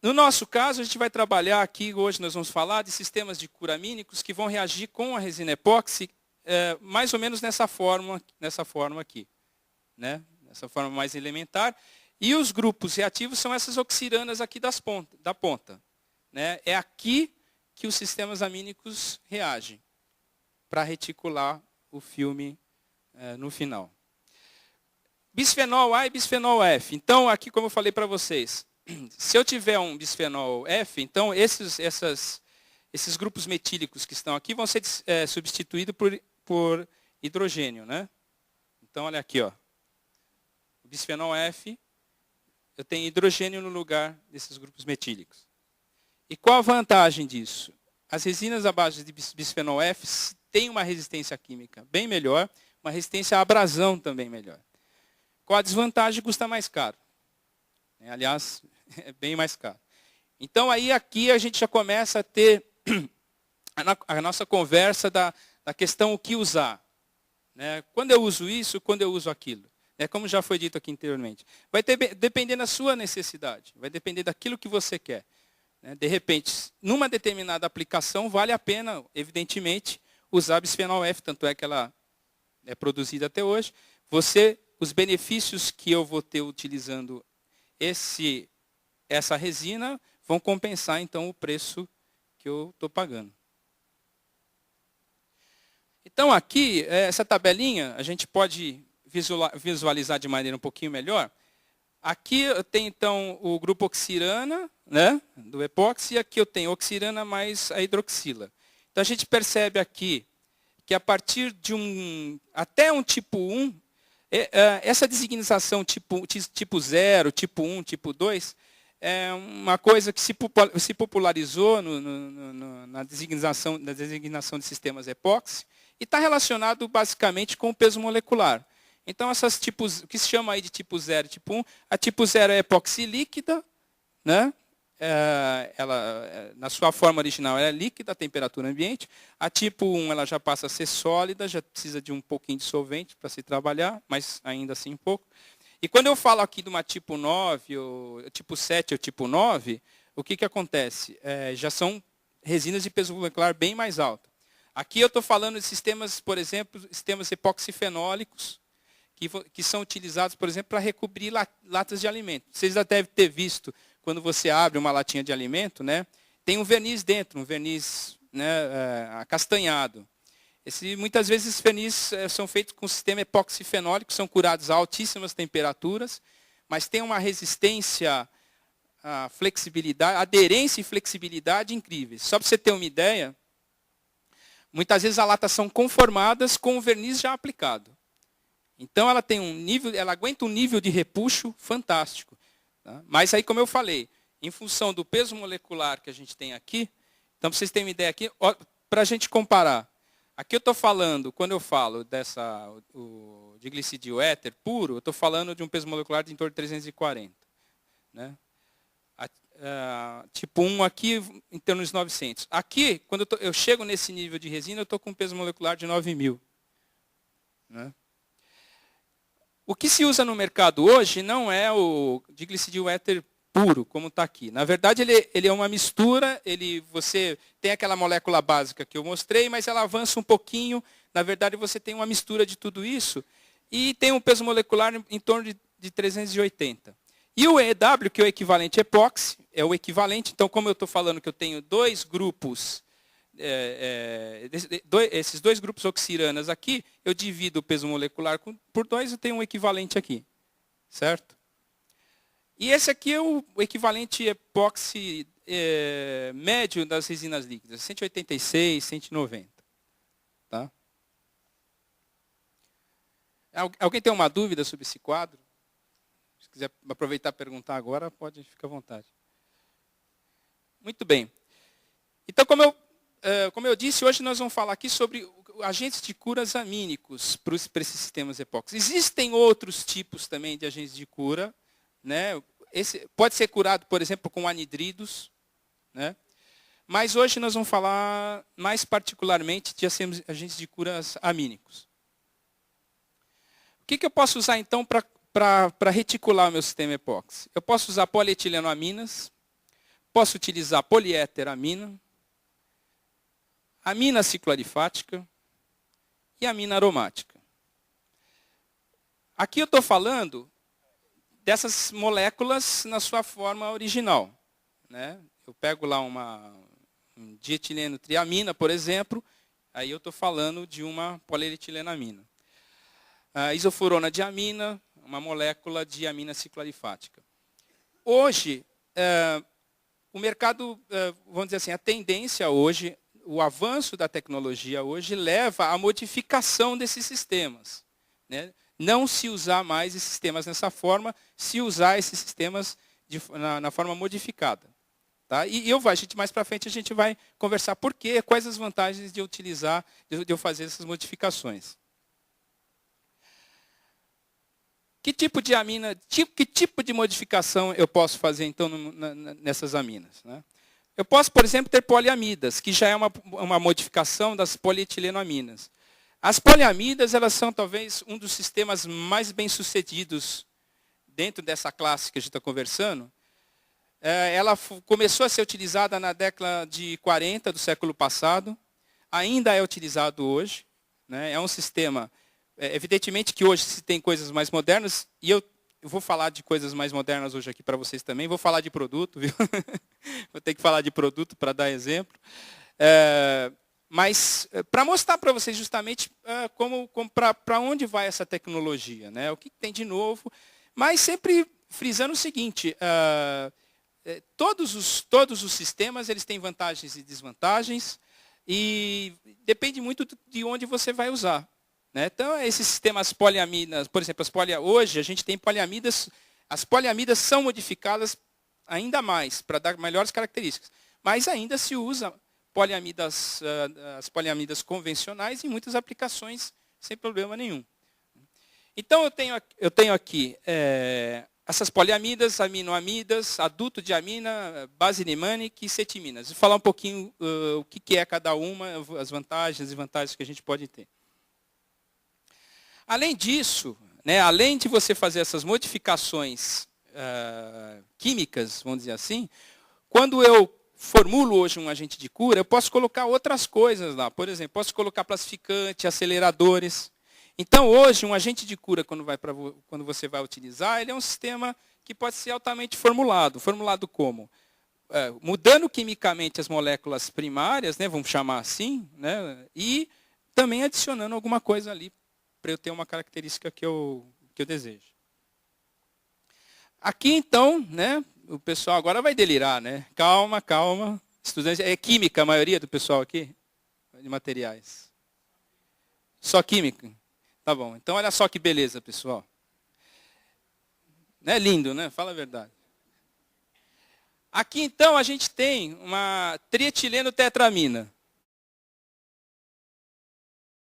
No nosso caso, a gente vai trabalhar aqui, hoje nós vamos falar de sistemas de cura amínicos que vão reagir com a resina epóxi, mais ou menos nessa forma aqui, né? Nessa forma mais elementar. E os grupos reativos são essas oxiranas aqui da ponta. Né? É aqui que os sistemas amínicos reagem, para reticular o filme no final. Bisfenol A e bisfenol F. Então, aqui, como eu falei para vocês, se eu tiver um bisfenol F, então esses grupos metílicos que estão aqui vão ser substituídos por hidrogênio. Né? Então, olha aqui, ó. O bisfenol F, eu tenho hidrogênio no lugar desses grupos metílicos. E qual a vantagem disso? As resinas à base de bisfenol F têm uma resistência química bem melhor, uma resistência à abrasão também melhor. Qual a desvantagem? Custa mais caro. Aliás, é bem mais caro. Então, aí aqui a gente já começa a ter a nossa conversa da questão o que usar. Né? Quando eu uso isso, quando eu uso aquilo. Como já foi dito aqui anteriormente. Vai depender da sua necessidade, vai depender daquilo que você quer. De repente, numa determinada aplicação, vale a pena, evidentemente, usar bisfenol F, tanto é que ela é produzida até hoje. Os benefícios que eu vou ter utilizando essa resina vão compensar, então, o preço que eu estou pagando. Então, aqui, essa tabelinha, a gente pode visualizar de maneira um pouquinho melhor. Aqui eu tenho, então, o grupo oxirana, né, do epóxi, e aqui eu tenho oxirana mais a hidroxila. Então, a gente percebe aqui que a partir de até um tipo 1, essa designação tipo 0, tipo 1, tipo 2, é uma coisa que se popularizou na designação de sistemas epóxi e está relacionado basicamente com o peso molecular. Então, essas tipos, o que se chama aí de tipo 0 e tipo 1, a tipo 0 é epóxi líquida, né? Ela, na sua forma original, ela é líquida, a temperatura ambiente. A tipo 1 ela já passa a ser sólida, já precisa de um pouquinho de solvente para se trabalhar, mas ainda assim pouco. E quando eu falo aqui de uma tipo 9, ou tipo 7 ou tipo 9, o que acontece? Já são resinas de peso molecular bem mais alto. Aqui eu estou falando de sistemas, por exemplo, sistemas epoxifenólicos, que são utilizados, por exemplo, para recobrir latas de alimento. Vocês já devem ter visto, quando você abre uma latinha de alimento, né, tem um verniz dentro, um verniz, né, acastanhado. Muitas vezes esses verniz são feitos com sistema epoxifenólico, são curados a altíssimas temperaturas, mas tem uma resistência, flexibilidade, aderência e flexibilidade incríveis. Só para você ter uma ideia, muitas vezes as latas são conformadas com o verniz já aplicado. Então, ela aguenta um nível de repuxo fantástico. Tá? Mas aí, como eu falei, em função do peso molecular que a gente tem aqui, então, para vocês terem uma ideia aqui, para a gente comparar. Aqui eu estou falando, quando eu falo de glicidil éter puro, eu estou falando de um peso molecular de em torno de 340. Né? Tipo 1 aqui, em torno de 900. Aqui, quando eu chego nesse nível de resina, eu estou com um peso molecular de 9.000. Né? O que se usa no mercado hoje não é o diglicidil éter puro, como está aqui. Na verdade, ele é uma mistura, você tem aquela molécula básica que eu mostrei, mas ela avança um pouquinho. Na verdade, você tem uma mistura de tudo isso e tem um peso molecular em torno de 380. E o EW, que é o equivalente epóxi, é o equivalente. Então, como eu estou falando que eu tenho dois grupos, esses dois grupos oxiranas aqui, eu divido o peso molecular por 2 e tenho um equivalente aqui. Certo? E esse aqui é o equivalente epóxi médio das resinas líquidas, 186, 190. Tá? Alguém tem uma dúvida sobre esse quadro? Se quiser aproveitar e perguntar agora, pode ficar à vontade. Muito bem. Então, como eu disse, hoje nós vamos falar aqui sobre agentes de curas amínicos para esses sistemas epóxi. Existem outros tipos também de agentes de cura. Né? Pode ser curado, por exemplo, com anidridos. Né? Mas hoje nós vamos falar mais particularmente de agentes de curas amínicos. O que eu posso usar, então, para reticular o meu sistema epóxi? Eu posso usar polietilenoaminas, Posso utilizar poliéteramina, amina cicloalifática e amina aromática. Aqui eu estou falando dessas moléculas na sua forma original, né? Eu pego lá um dietileno triamina, por exemplo, aí eu estou falando de uma polietilenamina. A isofurona de amina, uma molécula de amina cicloalifática. Hoje, o mercado, vamos dizer assim, a tendência hoje, o avanço da tecnologia hoje leva à modificação desses sistemas, né? Não se usar mais esses sistemas nessa forma, se usar esses sistemas na forma modificada. Tá? E a gente, mais para frente a gente vai conversar por quê, quais as vantagens de utilizar, de eu fazer essas modificações. Que tipo de modificação eu posso fazer, então, nessas aminas? Né? Eu posso, por exemplo, ter poliamidas, que já é uma modificação das polietilenoaminas. As poliamidas, elas são talvez um dos sistemas mais bem-sucedidos dentro dessa classe que a gente está conversando. Ela começou a ser utilizada na década de 40 do século passado, ainda é utilizado hoje. Né? É um sistema, evidentemente que hoje se tem coisas mais modernas, e eu vou falar de coisas mais modernas hoje aqui para vocês também, vou falar de produto, viu? Vou ter que falar de produto para dar exemplo. Mas para mostrar para vocês justamente para onde vai essa tecnologia, né? O que tem de novo, mas sempre frisando o seguinte, todos os sistemas eles têm vantagens e desvantagens e depende muito de onde você vai usar. Né? Então, esses sistemas poliamidas, por exemplo, hoje a gente tem poliamidas, as poliamidas são modificadas ainda mais para dar melhores características, mas ainda se usa as poliamidas convencionais em muitas aplicações sem problema nenhum. Então, eu tenho aqui essas poliamidas, aminoamidas, aduto de amina, base-nimânica e cetiminas. Vou falar um pouquinho o que é cada uma, as vantagens e desvantagens que a gente pode ter. Além disso, né, além de você fazer essas modificações químicas, vamos dizer assim, quando eu formulo hoje um agente de cura, eu posso colocar outras coisas lá. Por exemplo, posso colocar plastificante, aceleradores. Então, hoje, um agente de cura, quando você vai utilizar, ele é um sistema que pode ser altamente formulado. Formulado como? Mudando quimicamente as moléculas primárias, né, vamos chamar assim, né, e também adicionando alguma coisa ali para eu ter uma característica que eu desejo. Aqui, então, né, o pessoal agora vai delirar, né? Calma, calma. Estudantes, é química a maioria do pessoal aqui? De materiais. Só química? Tá bom. Então, olha só que beleza, pessoal. Não é lindo, né? Fala a verdade. Aqui, então, a gente tem uma trietileno tetramina.